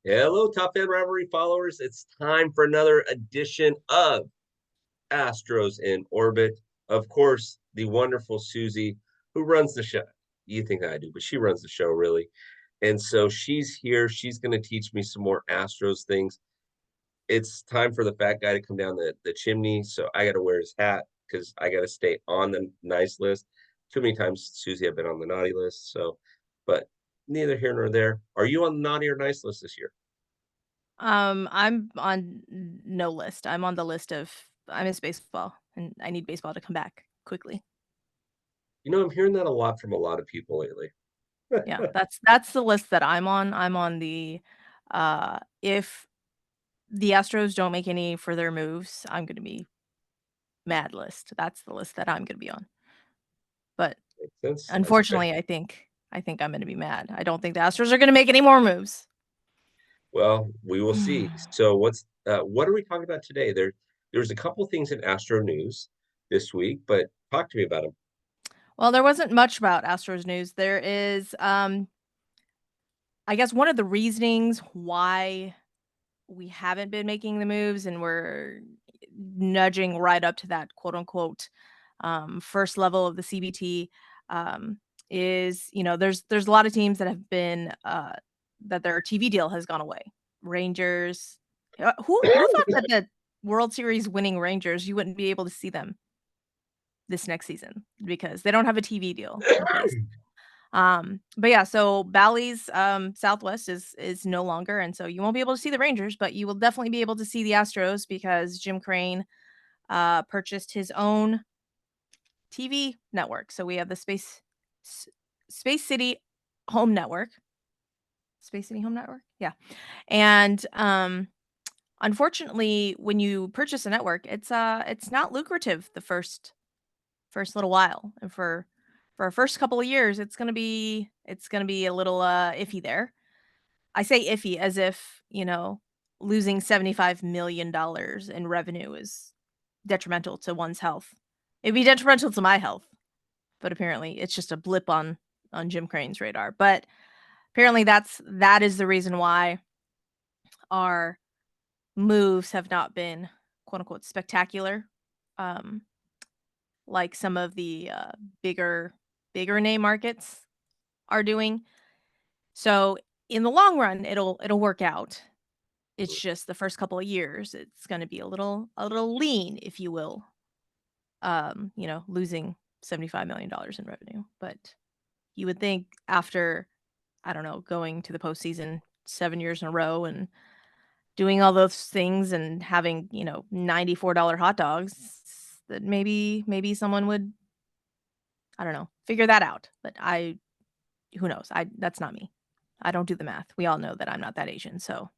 Hello, Top Fan Rivalry followers. It's time for another edition of Astros in Orbit. Of course, the wonderful Suzy, who runs the show. You think I do, but she runs the show really. And so she's here. She's going to teach me some more Astros things. It's time for the fat guy to come down the chimney. So I got to wear his hat because I got to stay on the nice list. Too many times, Suzy, I've been on the naughty list. So, but neither here nor there. Are you on the naughty or nice list this year? I'm on no list. I'm on the list of I miss baseball and I need baseball to come back quickly. I'm hearing that a lot from a lot of people lately. Yeah, that's the list that I'm on. I'm on the if the Astros don't make any further moves, I'm gonna be mad list. That's the list that I'm gonna be on. But Makes sense. unfortunately, I think I'm gonna be mad. I don't think the Astros are gonna make any more moves. Well, we will see. So what are we talking about today? There's a couple things in Astro news this week, but talk to me about them. Well, there wasn't much about Astros news. There is I guess one of the reasonings why we haven't been making the moves and we're nudging right up to that quote unquote first level of the CBT is there's a lot of teams that have been that their TV deal has gone away. Rangers, who thought that the World Series winning Rangers you wouldn't be able to see them this next season because they don't have a TV deal in place. But yeah, so Bally's Southwest is no longer, and so you won't be able to see the Rangers, but you will definitely be able to see the Astros because Jim Crane purchased his own TV network. So we have the Space City Home Network. Space City Home Network? Yeah. And unfortunately, when you purchase a network, it's not lucrative the first little while. And for our first couple of years, it's gonna be a little iffy there. I say iffy as if, losing $75 million in revenue is detrimental to one's health. It'd be detrimental to my health, but apparently it's just a blip on Jim Crane's radar. But apparently that is the reason why our moves have not been quote unquote spectacular. Um, like some of the bigger name markets are doing. So in the long run, it'll work out. It's just the first couple of years, it's gonna be a little lean, if you will. Losing $75 million in revenue. But you would think after, I don't know, going to the postseason 7 years in a row and doing all those things and having, $94 hot dogs, that maybe someone would, I don't know, figure that out. But who knows? That's not me. I don't do the math. We all know that I'm not that Asian, so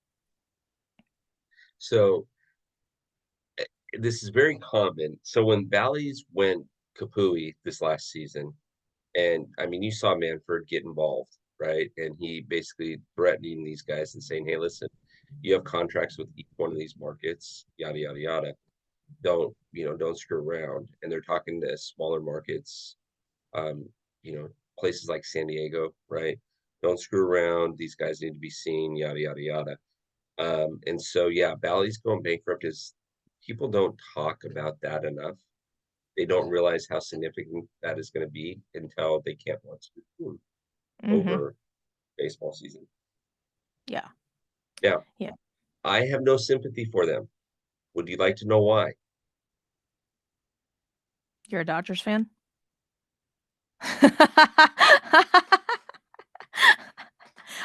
So this is very common. So when Bally's went kapooey this last season, and I mean, you saw Manfred get involved, right? And he basically threatening these guys and saying, "Hey, listen, you have contracts with each one of these markets, yada yada yada. Don't screw around." And they're talking to smaller markets, um, places like San Diego, right? Don't screw around. These guys need to be seen, yada yada yada. And so yeah, Bally's going bankrupt is people don't talk about that enough. They don't realize how significant that is going to be until they can't watch the team mhm. over baseball season. Yeah. Now, Yeah. I have no sympathy for them. Would you like to know why? You're a Dodgers fan?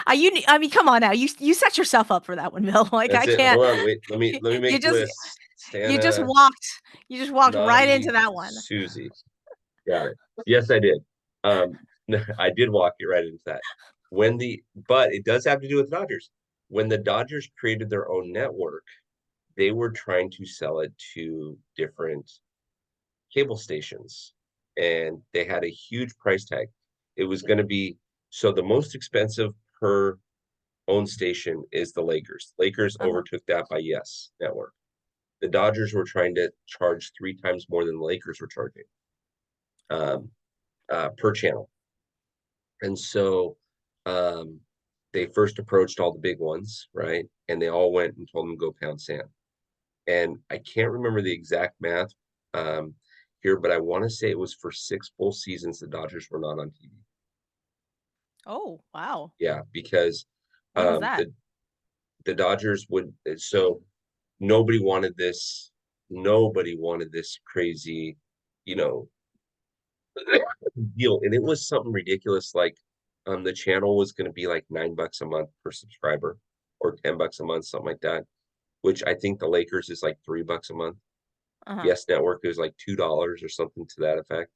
I mean, come on now. You set yourself up for that one, Bill. Like I That's it. can't. Hold on, wait. Let me You make just lists. you just Santa, walked you just walked right into Naughty, that one. Suzy. Got it. Yes, I did. I did walk you right into that. But it does have to do with Dodgers. When the Dodgers created their own network, they were trying to sell it to different cable stations, and they had a huge price tag. It was going to be so the most expensive per own station is the Lakers. Lakers Uh-huh. overtook that by Yes Network. The Dodgers were trying to charge 3 times more than the Lakers were charging um, per channel. And so um, they first approached all the big ones, right? And they all went and told them to go pound sand. And I can't remember the exact math um, here, but I want to say it was for 6 full seasons the Dodgers were not on TV. Oh, wow. Yeah, because When was um, that? the the Dodgers would so nobody wanted this nobody wanted this crazy, you know, deal. And it was something ridiculous like the channel was going to be like $9 a month per subscriber or $10 a month, something like that, which I think the Lakers is like $3 a month. Uh-huh. Yes Network is like $2 or something to that effect.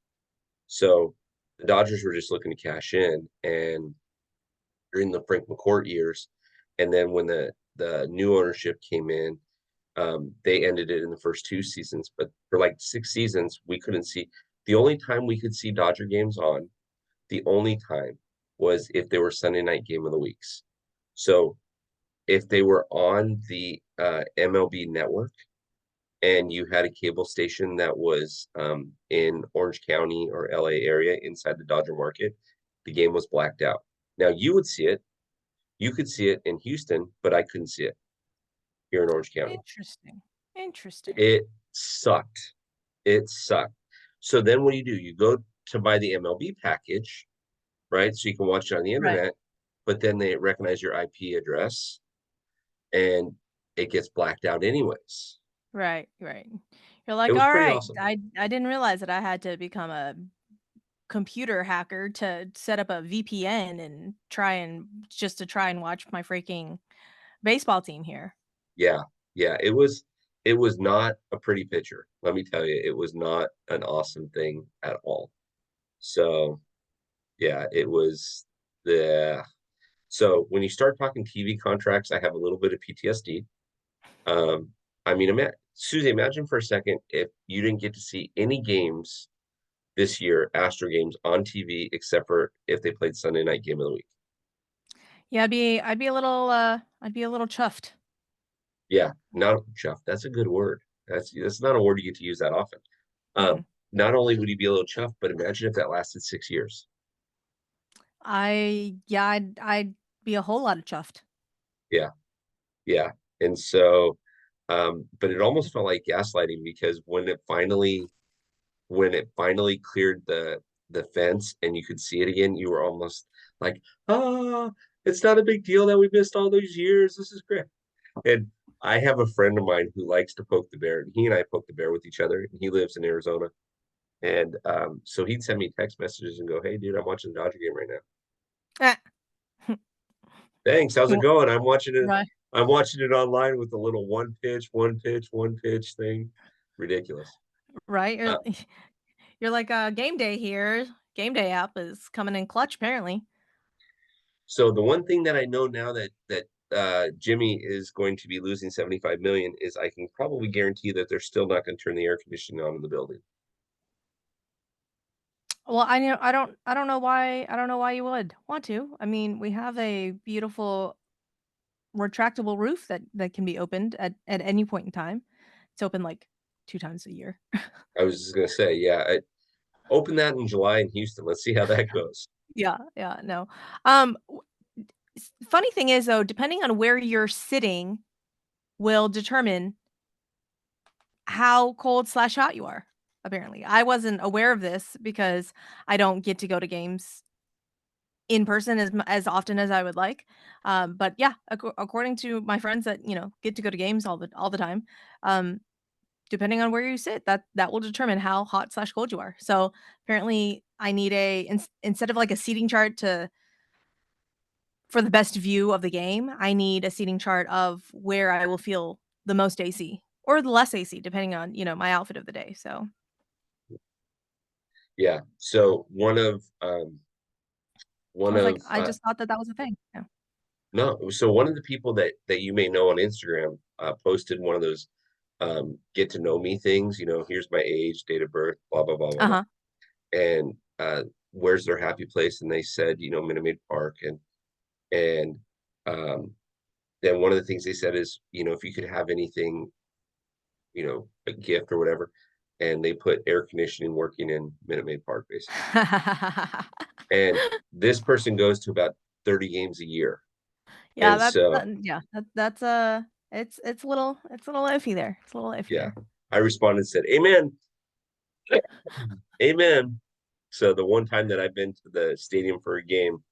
So the Dodgers were just looking to cash in and during the Frank McCourt years. And then when the new ownership came in, they ended it in the first 2 seasons. But for like 6 seasons, we couldn't see. The only time we could see Dodger games on, the only time was if they were Sunday night game of the weeks. So if they were on the MLB network and you had a cable station that was in Orange County or LA area inside the Dodger market, the game was blacked out. Now you would see it. You could see it in Houston, but I couldn't see it here in Orange County. Interesting. Interesting. It sucked. It sucked. So then what do? You go to buy the MLB package, right? So you can watch it on the Right. internet, but then they recognize your IP address and it gets blacked out anyways. Right, right. You're It like, was "All pretty right, awesome. I didn't realize that I had to become a computer hacker to set up a VPN and try and watch my freaking baseball team here." Yeah. Yeah. It was not a pretty picture. Let me tell you, it was not an awesome thing at all. So yeah, it was the so when you start talking TV contracts, I have a little bit of PTSD. I mean, Susie, imagine for a second if you didn't get to see any games this year, Astro games on TV, except for if they played Sunday night game of the week. Yeah, I'd be a little chuffed. Yeah, not chuffed. That's a good word. That's not a word you get to use that often. Mm. Not only would he be a little chuffed, but imagine if that lasted 6 years. I'd be a whole lot of chuffed. Yeah, yeah. And so, but it almost felt like gaslighting because when it finally cleared the fence and you could see it again, you were almost like, ah, it's not a big deal that we missed all those years. This is great. And I have a friend of mine who likes to poke the bear, and he and I poke the bear with each other. And he lives in Arizona, and so he'd send me text messages and go, "Hey, dude, I'm watching the Dodger game right now. Ah. Thanks. How's it Well, going? I'm watching it. right, I'm watching it online with the little one pitch thing. Ridiculous. right, Uh, you're like, game day here. Game day app is coming in clutch, apparently." So the one thing that I know now that Jimmy is going to be losing 75 million is I can probably guarantee that they're still not going to turn the air conditioning on in the building. Well, I don't know why you would want to. I mean, we have a beautiful retractable roof that can be opened at any point in time. It's open, like, 2 times a year. I was just going to say, yeah, open that in July in Houston. Let's see how that goes. Yeah, yeah, no. W s Funny thing is, though, depending on where you're sitting will determine how cold/hot you are, apparently. I wasn't aware of this because I don't get to go to games in person as often as I would like. But yeah, according to my friends that, get to go to games all the time, um, depending on where you sit, that will determine how hot/cold you are. So, apparently, I need instead of, like, a seating chart to for the best view of the game, I need a seating chart of where I will feel the most AC or the less AC depending on, my outfit of the day. So, Yeah. So I one was like, of I just thought that was a thing. Yeah. no, so one of the people that you may know on Instagram posted one of those get to know me things. Here's my age, date of birth, blah blah blah blah blah, Uh-huh. and where's their happy place? And they said, Minute Maid Park, and um, then one of the things they said is, if you could have anything, a gift or whatever, and they put air conditioning working in Minute Maid Park, basically. And this person goes to about 30 games a year. Yeah, And so, that's, it's a little iffy there. It's a little iffy yeah, there. I responded and said, "Amen, amen." So the one time that I've been to the stadium for a game,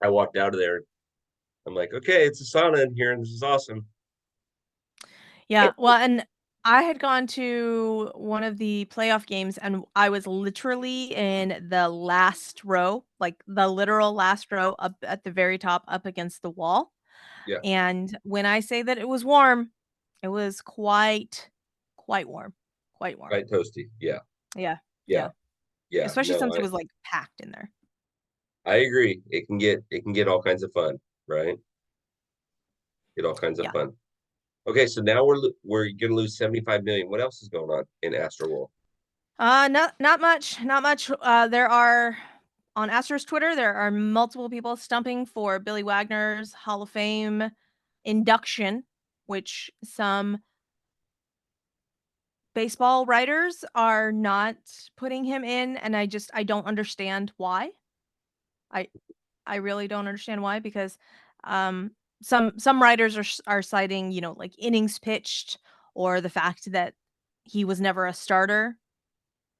I walked out of there. I'm like, "Okay, it's a sauna in here, and this is awesome." Yeah, well, and I had gone to one of the playoff games, and I was literally in the last row, like, the literal last row up at the very top up against the wall, Yeah, and when I say that it was warm, it was quite warm, quite warm. quite toasty. Yeah, Yeah, yeah, yeah, yeah. especially No, since it was, like, packed in there. I agree. It can get all kinds of fun, right? Get all kinds of Yeah. fun. Okay, so now we're gonna lose 75 million. What else is going on in Astro World? Not much, not much. There are on Astro's Twitter, there are multiple people stumping for Billy Wagner's Hall of Fame induction, which some baseball writers are not putting him in, and I don't understand why. I I really don't understand why because um some writers are citing, like innings pitched or the fact that he was never a starter.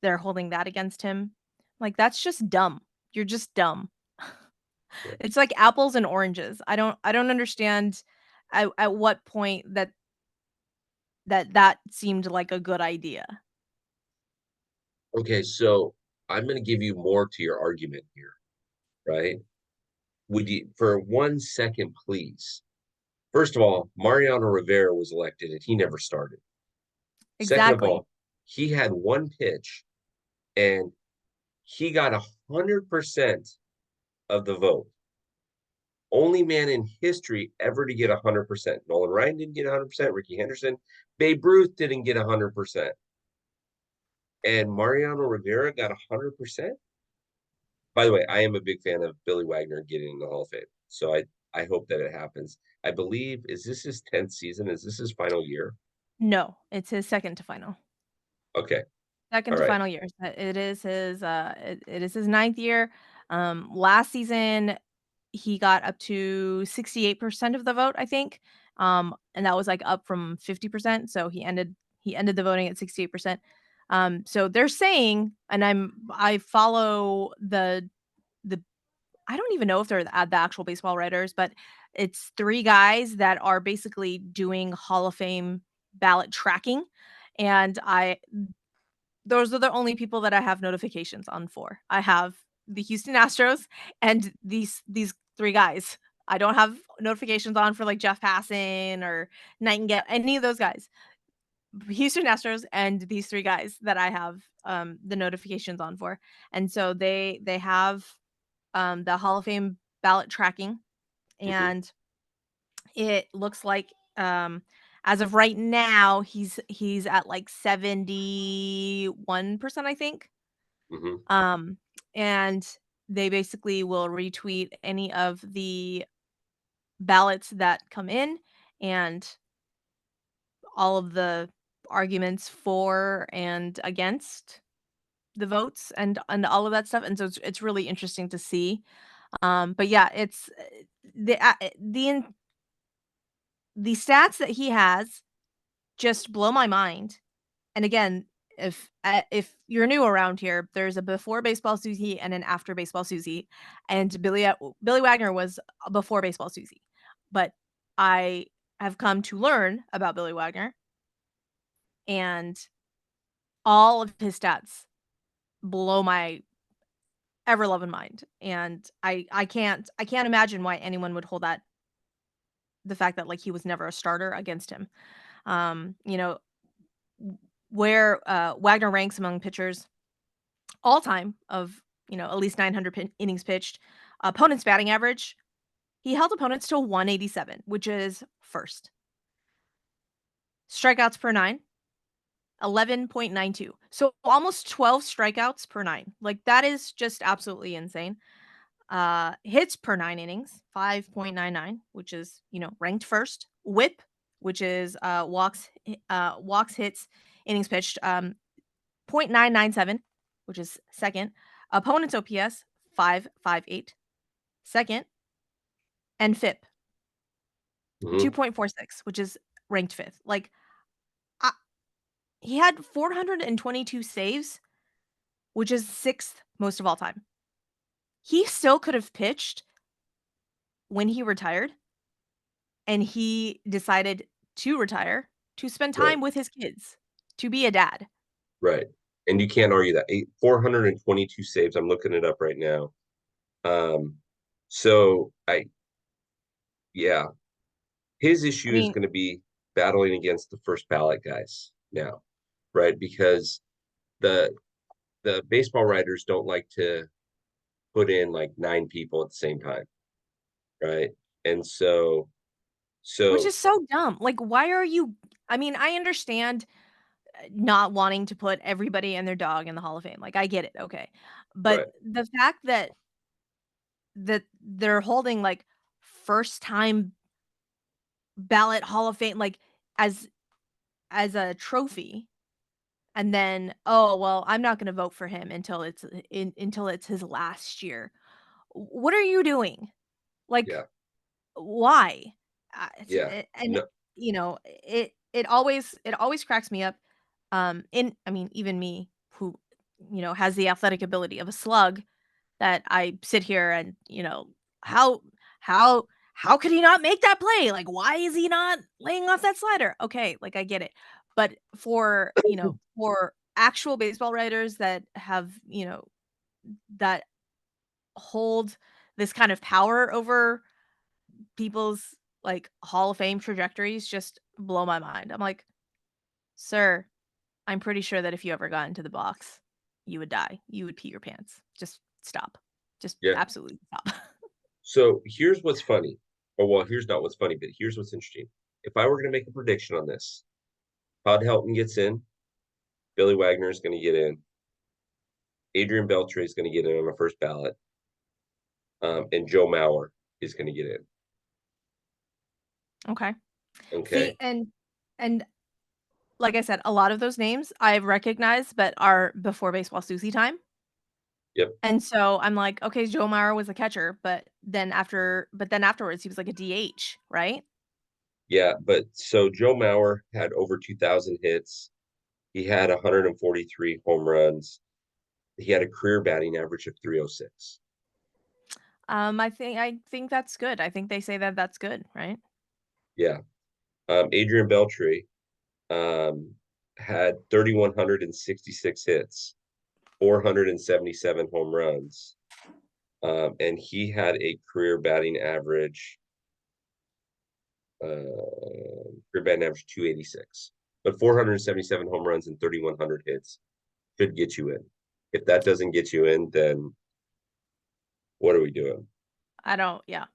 They're holding that against him. Like, that's just dumb. You're just dumb. Yeah. It's like apples and oranges. I don't understand at what point that seemed like a good idea. Okay, so I'm gonna give you more to your argument here, right? Would you, for 1 second, please? First of all, Mariano Rivera was elected and he never started. Second of Exactly. all, he had one pitch and he got 100% of the vote. Only man in history ever to get 100%. Nolan Ryan didn't get 100%. Ricky Henderson, Babe Ruth didn't get 100%. And Mariano Rivera got 100%. By the way, I am a big fan of Billy Wagner getting in the Hall of Fame. So I hope that it happens. I believe, is this his 10th season? Is this his final year? No, it's his second to final. Okay. Second All to right. final years. It is his ninth year. Last season he got up to 68% of the vote, I think. And that was like up from 50%. So he ended the voting at 68%. So they're saying, and I follow the I don't even know if they're the actual baseball writers, but it's three guys that are basically doing Hall of Fame ballot tracking. And I those are the only people that I have notifications on for. I have the Houston Astros and these 3 guys. I don't have notifications on for, like, Jeff Passan or Nightingale, any of those guys. Houston Astros and these 3 guys that I have, the notifications on for. And so they have, the Hall of Fame ballot tracking, Hmm. and it looks like, as of right now, he's at, like, 71%, I think. Hmm. Um, and they basically will retweet any of the ballots that come in and all of the arguments for and against the votes and all of that stuff. And so it's really interesting to see. But yeah, it's the stats that he has just blow my mind. And again, if you're new around here, there's a before baseball Susie and an after baseball Susie, and Billy Wagner was before baseball Susie, but I have come to learn about Billy Wagner, and all of his stats blow my ever loving mind, and I can't imagine why anyone would hold that the fact that like he was never a starter against him. You know where Wagner ranks among pitchers all time of, at least 900 innings pitched. Opponent's batting average, he held opponents to 187, which is first. Strikeouts per nine, 11.92. So almost 12 strikeouts per nine. Like that is just absolutely insane. Hits per 9 innings, 5.99, which is, ranked first. Whip, which is walks, hits, innings pitched, 0.997, which is second. Opponent's OPS, 558, second. And FIP. Mhm. 2.46, which is ranked 5th. Like, I he had 422 saves, which is 6th most of all time. He still could have pitched when he retired, and he decided to retire to spend Right, time with his kids, to be a dad. right. And you can't argue that. 422 saves. I'm looking it up right now. Um, so yeah, his I issue is mean, going to be battling against the first ballot guys now, right? Because the the baseball writers don't like to put in like 9 people at the same time, right? And which so is so dumb. Like, why are you I mean, I understand not wanting to put everybody and their dog in the Hall of Fame. Like, I get it, okay. But right, the fact that they're holding, like, first time ballot Hall of Fame, like, as a trophy, and then, "Oh, well, I'm not gonna vote for him until it's his last year." What are you doing? Like, yeah, why? It's yeah, and, no, it always cracks me up, in I mean, even me who, has the athletic ability of a slug, that I sit here and, how how how could he not make that play? Like, why is he not laying off that slider? Okay, like, I get it. But for actual baseball writers that have, that hold this kind of power over people's, like, Hall of Fame trajectories just blow my mind. I'm like, "Sir, I'm pretty sure that if you ever got into the box, you would die. You would pee your pants. Just stop. Just yeah. absolutely stop." So here's what's funny. Oh, well, here's not what's funny, but here's what's interesting. If I were going to make a prediction on this, Todd Helton gets in, Billy Wagner is going to get in, Adrian Beltre is going to get in on the first ballot, and Joe Mauer is going to get in. Okay. See, Okay. and like I said, a lot of those names I've recognized, but are before baseball Susie time. Yep. And so I'm like, okay, Joe Mauer was a catcher, but then afterwards he was like a DH, right? Yeah. But so Joe Mauer had over 2,000 hits. He had 143 home runs. He had a career batting average of 306. I think that's good. I think they say that that's good, right? Yeah. Adrian Beltre um, had 3,166 hits, 477 home runs, and he had a career batting average 286. But 477 home runs and 3,100 hits should get you in. If that doesn't get you in, then what are we doing? I don't yeah.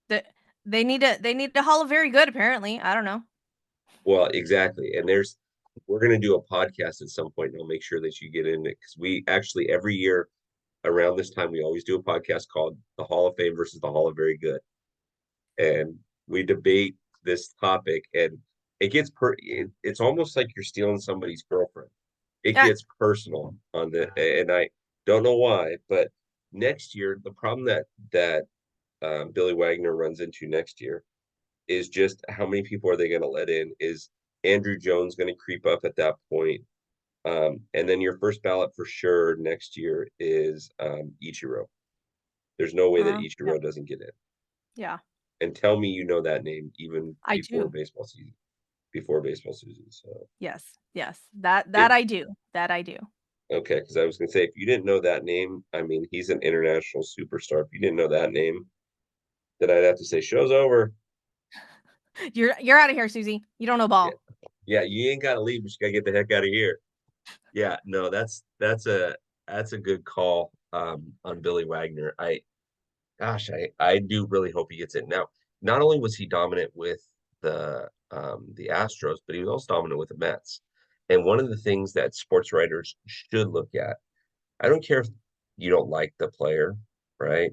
The they need a Hall of Very Good apparently. I don't know. Well, exactly. And we're going to do a podcast at some point, and I'll make sure that you get in it because we actually every year around this time we always do a podcast called the Hall of Fame versus the Hall of Very Good, and we debate this topic, and it's almost like you're stealing somebody's girlfriend. It Yeah. gets personal on the, and I don't know why, but next year the problem that Billy Wagner runs into next year is just how many people are they going to let in? Is Andrew Jones going to creep up at that point? And then your first ballot for sure next year is Ichiro. There's no way that Yeah. Ichiro doesn't get in. Yeah. And tell me you know that name even I do. before baseball season. So Yes. Yes. That it I do. That I do. okay, because I was gonna say if you didn't know that name, I mean he's an international superstar. If you didn't know that name, then I'd have to say show's over. You're out of here, Susie. You don't know Yeah, ball. yeah, you ain't gotta leave, but you gotta get the heck out of here. Yeah, no, that's a good call on Billy Wagner. I do really hope he gets it. Now, not only was he dominant with the Astros, but he was also dominant with the Mets. And one of the things that sports writers should look at, I don't care if you don't like the player, right?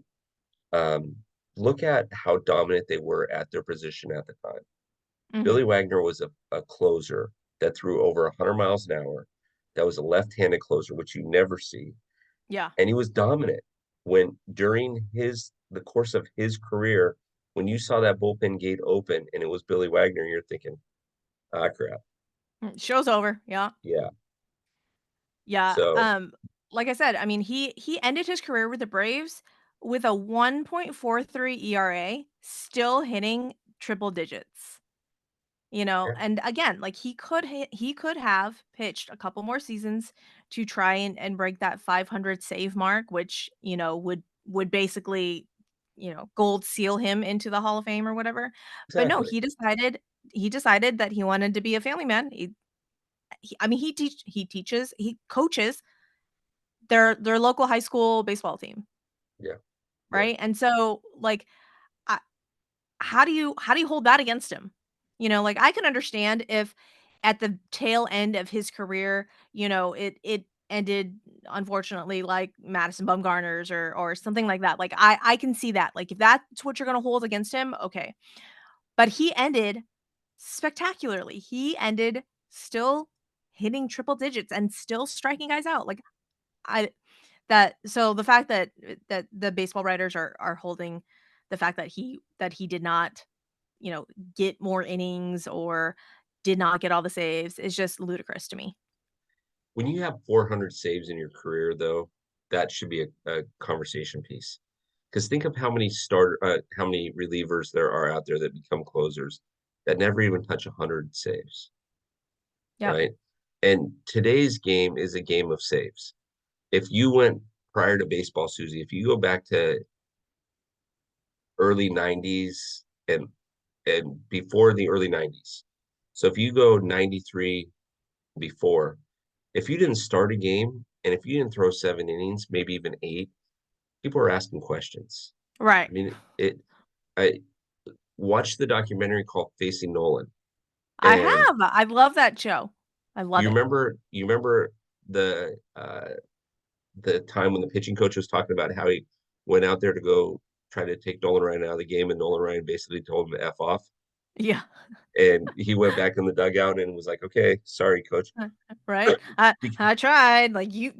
Um, Look at how dominant they were at their position at the time. Billy Mhm. Wagner was a closer that threw over 100 miles an hour. That was a left-handed closer, which you never see, Yeah. and he was dominant when during his the course of his career when you saw that bullpen gate open and it was Billy Wagner, you're thinking, ah, crap. Show's over. Yeah. Yeah. Yeah. So Like I said, I mean, he ended his career with the Braves with a 1.43 ERA, still hitting triple digits. You know, yeah, and again, like he could have pitched a couple more seasons to try and break that 500 save mark, which, you know, would basically, you know, gold seal him into the Hall of Fame or whatever. But no, exactly. he decided that he wanted to be a family man. I mean, he teaches, he coaches their local high school baseball team, Yeah. Yeah. right? And so like I, how do you hold that against him? You know, like I can understand if at the tail end of his career, you know, it ended unfortunately like Madison Bumgarner's or something like that. Like I can see that. Like if that's what you're going to hold against him, okay. But he ended spectacularly. He ended still hitting triple digits and still striking guys out. Like I that so the fact that that the baseball writers are holding the fact that he did not, you know, get more innings or did not get all the saves is just ludicrous to me. When you have 400 saves in your career, though, that should be a conversation piece. Because think of how many relievers there are out there that become closers that never even touch 100 saves, Yeah. right? And today's game is a game of saves. If you went prior to baseball, Susie, if you go back to early 90s and before the early 90s, so if you go 93 before, if you didn't start a game and if you didn't throw 7 innings, maybe even eight, people are asking questions. Right. I mean, I watched the documentary called Facing Nolan, I and have. I love that show. I love it. you remember the time when the pitching coach was talking about how he went out there to go try to take Nolan Ryan out of the game, and Nolan Ryan basically told him to F off. Yeah. And he went back in the dugout and was like, okay, sorry, coach. Right? I tried. Like you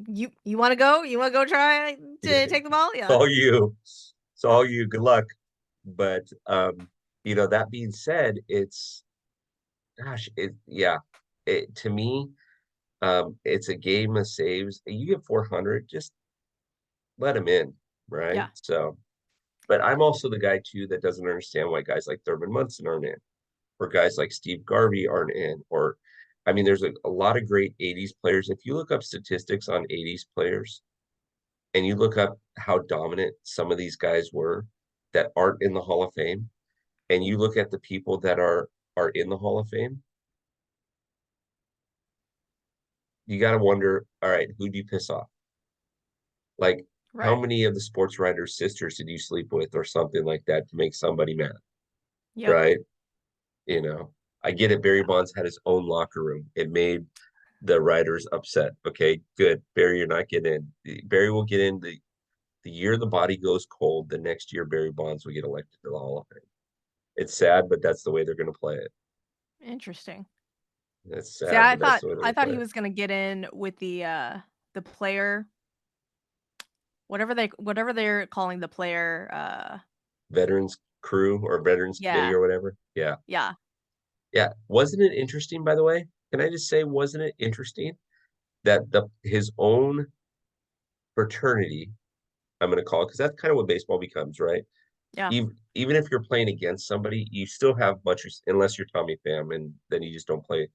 want to go? You want to go try Yeah, to take the ball? it's Yeah. all you. It's all you. Good luck. But that being said, it's gosh, to me, it's a game of saves. You get 400, just let him in, right? Yeah. So, but I'm also the guy too that doesn't understand why guys like Thurman Munson aren't in, or guys like Steve Garvey aren't in, or I mean, there's a lot of great 80s players. If you look up statistics on 80s players and you look up how dominant some of these guys were that aren't in the Hall of Fame, and you look at the people that are in the Hall of Fame, you got to wonder, all right, who do you piss off? Like, how Right. many of the sports writers' sisters did you sleep with or something like that to make somebody mad, Yep. right? You know, I get it. Barry Yeah. Bonds had his own locker room. It made the writers upset. Okay, good. Barry, you're not getting in. Barry will get in the year the body goes cold. The next year, Barry Bonds will get elected to the Hall of Fame. It's sad, but that's the way they're going to play it. Interesting. It's See, sad, but that's the way they're I going to thought play he it. was gonna get in with the player, whatever they're calling the player. Veterans crew or veterans committee Yeah. or whatever. Yeah. Yeah. Yeah. Wasn't it interesting, by the way? Can I just say, wasn't it interesting that the his own fraternity, I'm going to call it, because that's kind of what baseball becomes, right? Yeah. Even if you're playing against somebody, you still have much, unless you're Tommy Pham, and then you just don't play,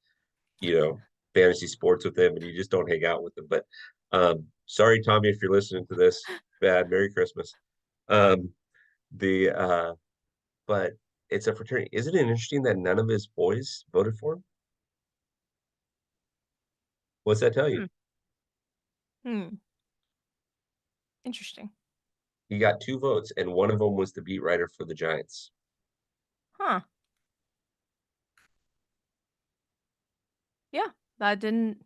you know, fantasy sports with them, and you just don't hang out with them. But sorry, Tommy, if you're listening to this, bad. Merry Christmas. Um, the but it's a fraternity. Isn't it interesting that none of his boys voted for him? What's that tell you? Hmm. Hmm. Interesting. He got two votes, and one of them was the beat writer for the Giants. Huh. Yeah. That didn't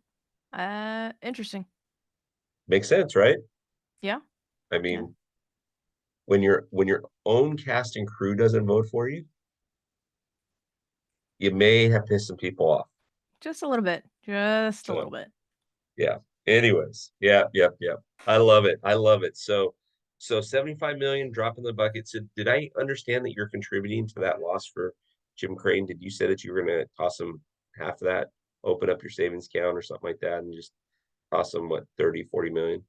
interesting. Makes sense, right? Yeah. I Yeah. mean, when your own cast and crew doesn't vote for you, you may have pissed some people off. Just a little bit. Just a little So bit. yeah. Anyways, yeah, yep, yep. I love it. I love it. So So 75 million drop in the bucket. So did I understand that you're contributing to that loss for Jim Crane? Did you say that you were going to toss him half of that, open up your savings account or something like that, and just toss him what 30, 40 million?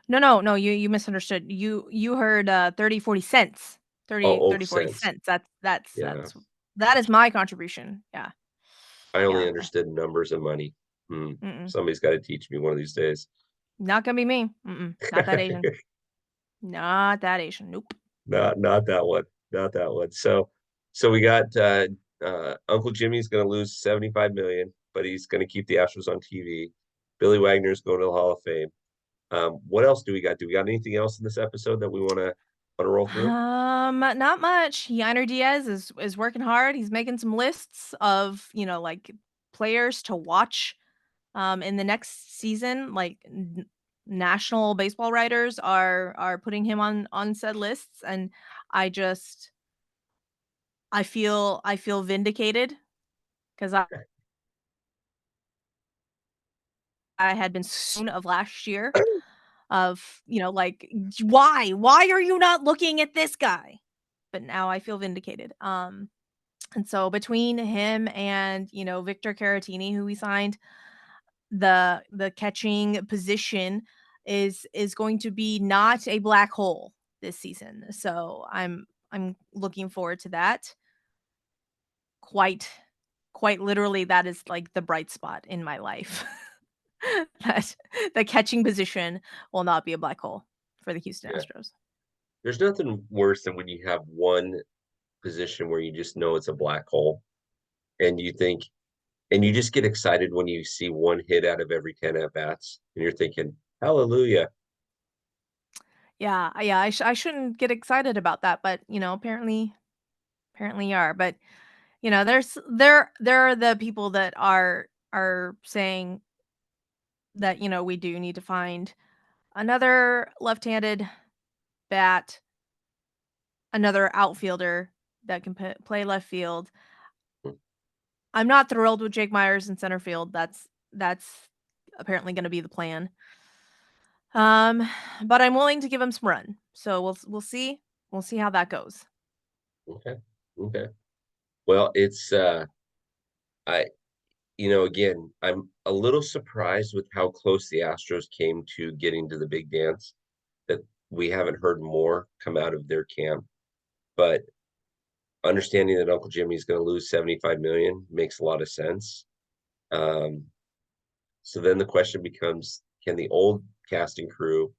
No, no, no, you misunderstood. You heard, 30, 40 cents. Oh, 30, oh 30, 40 cents. cents. That's Yeah. that is my contribution. Yeah, I only yeah. understood numbers and money. Hmm. Mm-mm. Somebody's got to teach me one of these days. Not gonna be me. Mm-mm. Not that Asian. Not that Asian. Nope. Not that one. Not that one. So we got Uncle Jimmy's gonna lose 75 million, but he's gonna keep the Astros on TV. Billy Wagner's going to the Hall of Fame. What else do we got? Do we got anything else in this episode that we wanna roll through? Not much. Yainer Diaz is working hard. He's making some lists of, like players to watch in the next season. Like national baseball writers are putting him on said lists, and I just I feel vindicated because I had been soon of last year of, like, why are you not looking at this guy? But now I feel vindicated. And so between him and, Victor Caratini, who we signed, the catching position is going to be not a black hole this season. So I'm looking forward to that. Quite quite literally, that is like the bright spot in my life. That the catching position will not be a black hole for the Houston Yeah. Astros. There's nothing worse than when you have one position where you just know it's a black hole and you think and you just get excited when you see one hit out of every 10 at bats and you're thinking, hallelujah. Yeah, yeah, I shouldn't get excited about that, but, apparently you are. But, there are the people that are saying that, we do need to find another left-handed bat, another outfielder that can play left field. I'm not thrilled with Jake Myers in center field. That's apparently gonna be the plan. Um, but I'm willing to give him some run. So we'll see. We'll see how that goes. Okay. Okay. Well, it's I again, I'm a little surprised with how close the Astros came to getting to the big dance, that we haven't heard more come out of their camp. But understanding that Uncle Jimmy's going to lose 75 million makes a lot of sense. Um, so then the question becomes, can the old casting crew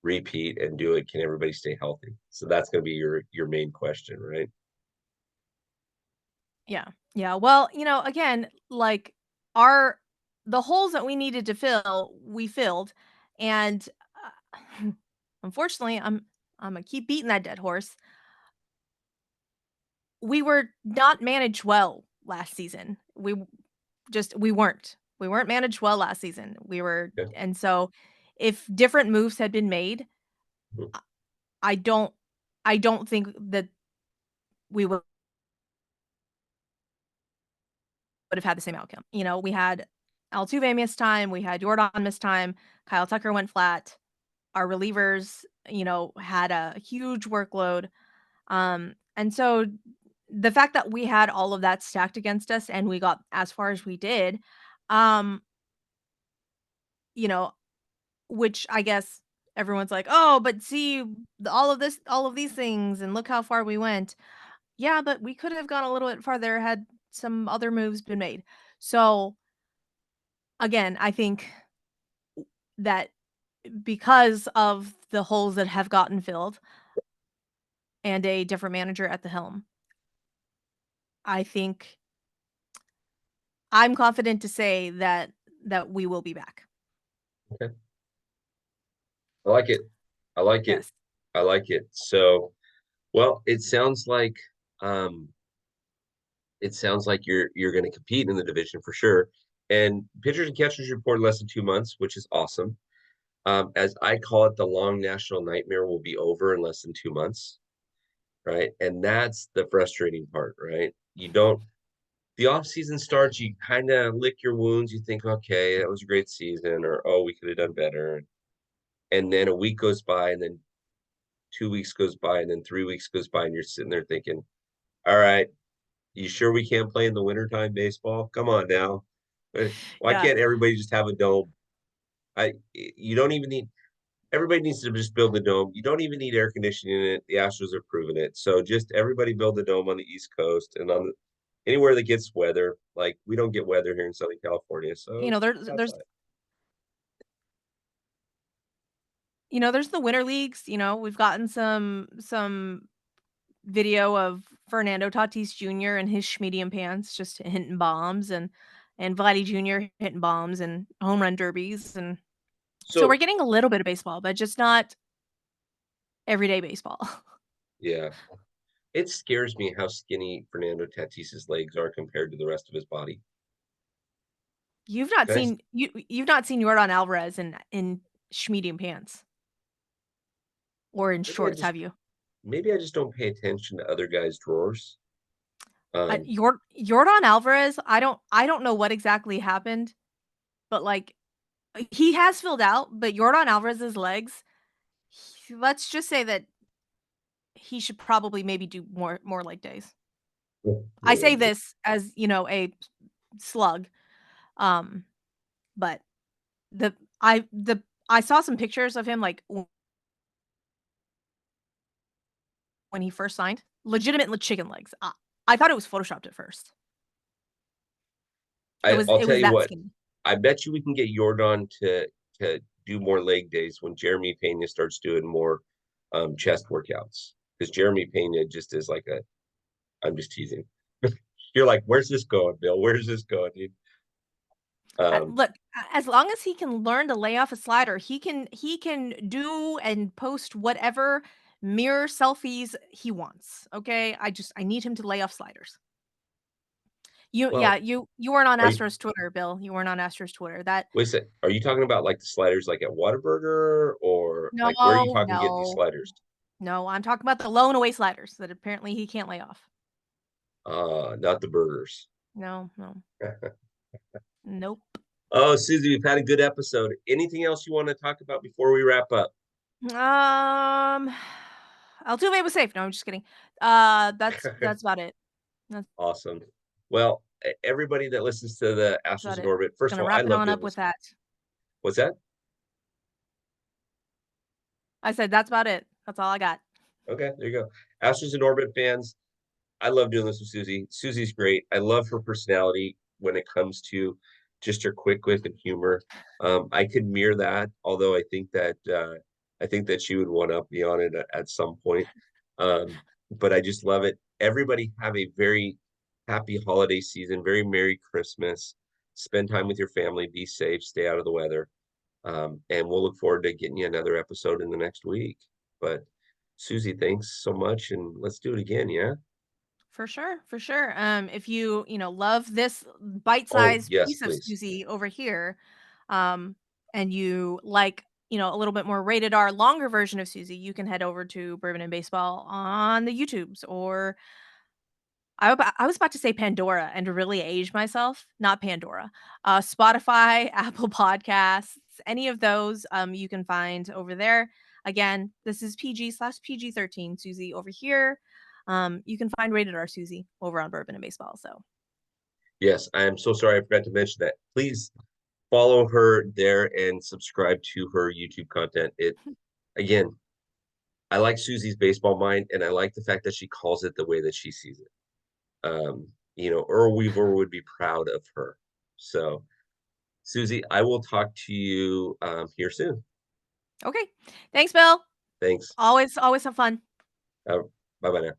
repeat and do it? Can everybody stay healthy? So that's going to be your main question, right? Yeah. Yeah. Well, again, like our the holes that we needed to fill, we filled. And unfortunately, I'm gonna keep beating that dead horse. We were not managed well last season. We weren't. We weren't managed well last season. We were Yeah. and so if different moves had been made, Mhm. I I don't I don't think that we would have had the same outcome. We had Altuve missed time, we had Jordan missed time, Kyle Tucker went flat. Our relievers, had a huge workload. And so the fact that we had all of that stacked against us and we got as far as we did, um, you know, which I guess everyone's like, "Oh, but see all of these things and look how far we went." Yeah, but we could have gone a little bit farther had some other moves been made. So, again, I think that because of the holes that have gotten filled and a different manager at the helm, I think I'm confident to say that we will be back. Okay. I like it. I like it. Yes. I like it. So, well, um, it sounds like you're going to compete in the division for sure. And pitchers and catchers report less than 2 months, which is awesome. As I call it, the long national nightmare will be over in less than 2 months, right? And that's the frustrating part, right? You don't the off season starts, you kind of lick your wounds. You think, okay, that was a great season, or oh, we could have done better. and then a week goes by, and then 2 weeks goes by, and then 3 weeks goes by, and you're sitting there thinking, "All right, you sure we can't play in the wintertime baseball? Come on now. Why Yeah. can't everybody just have a dome?" You don't even need everybody needs to just build the dome. You don't even need air conditioning in it. The Astros are proving it. So just everybody build the dome on the East Coast and on anywhere that gets weather. Like we don't get weather here in Southern California, You so know, it's there's outside. there's the winter leagues, we've gotten some video of Fernando Tatis Jr. in his medium pants just hitting bombs and Vladdy Jr. hitting bombs and home run derbies, and so we're So getting a little bit of baseball, but just not everyday baseball. yeah, it scares me how skinny Fernando Tatis's legs are compared to the rest of his body. Guys, You've not seen Yordan Alvarez in medium pants or in maybe I shorts, just have you? maybe I just don't pay attention to other guys' drawers. Um, Yordan Alvarez, I don't know what exactly happened, but, like, he has filled out, but Yordan Alvarez's legs, let's just say that he should probably maybe do more leg days. I more say like this. this as, a slug, um, but the the I saw some pictures of him, like, when he first signed, legitimate chicken legs. I thought it was photoshopped at first. It was I'll it tell was you that what, skinny. I bet you we can get Jordan to do more leg days when Jeremy Pena starts doing more chest workouts. Because Jeremy Pena just is like a I'm just teasing. You're like, where's this going, Bill? Where's this going, dude? Um, Look, as long as he can learn to lay off a slider, he can do and post whatever mirror selfies he wants, okay? I need him to lay off sliders. well, You weren't on are you Astros Twitter, Bill. You weren't on Astros Twitter. That wait a sec, are you talking about like the sliders like at Whataburger or No, like where are you talking getting these no, sliders? no, I'm talking about the low and away sliders that apparently he can't lay off. Not the burgers. No, no, nope. Oh, Susie, we've had a good episode. Anything else you want to talk about before we wrap up? Um, Altuve was safe. No, I'm just kidding. That's about it. That's Awesome. Well, everybody that listens to the Astros about in it. Orbit, first of Gonna all, I wrap it love on doing up with this. that. What's that? I said that's about it. That's all I got. Okay, there you go. Astros in Orbit fans, I love doing this with Susie. Susie's great. I love her personality when it comes to just her quick wit and humor. I could mirror that, although I think that she would one up me on it at some point. But I just love it. Everybody have a very happy holiday season, very Merry Christmas. Spend time with your family, be safe, stay out of the weather. And we'll look forward to getting you another episode in the next week. But Susie, thanks so much, and let's do it again, yeah? For sure, for sure. If love this Oh, bite-sized yes, piece of please. Suzy over here, um, and you like, a little bit more rated R longer version of Suzy, you can head over to Bourbon and Baseball on the YouTubes, or I was about to say Pandora and to really age myself, not Pandora. Spotify, Apple Podcasts, any of those, you can find over there. Again, this is PG/PG-13 Suzy over here. You can find Rated R Suzy over on Bourbon and Baseball. So Yes, I am so sorry I forgot to mention that. Please follow her there and subscribe to her YouTube content. It again, I like Susie's baseball mind, and I like the fact that she calls it the way that she sees it. Earl Weaver would be proud of her. So, Susie, I will talk to you here soon. okay, thanks, Bill. Thanks. Always have fun. Uh, bye bye now.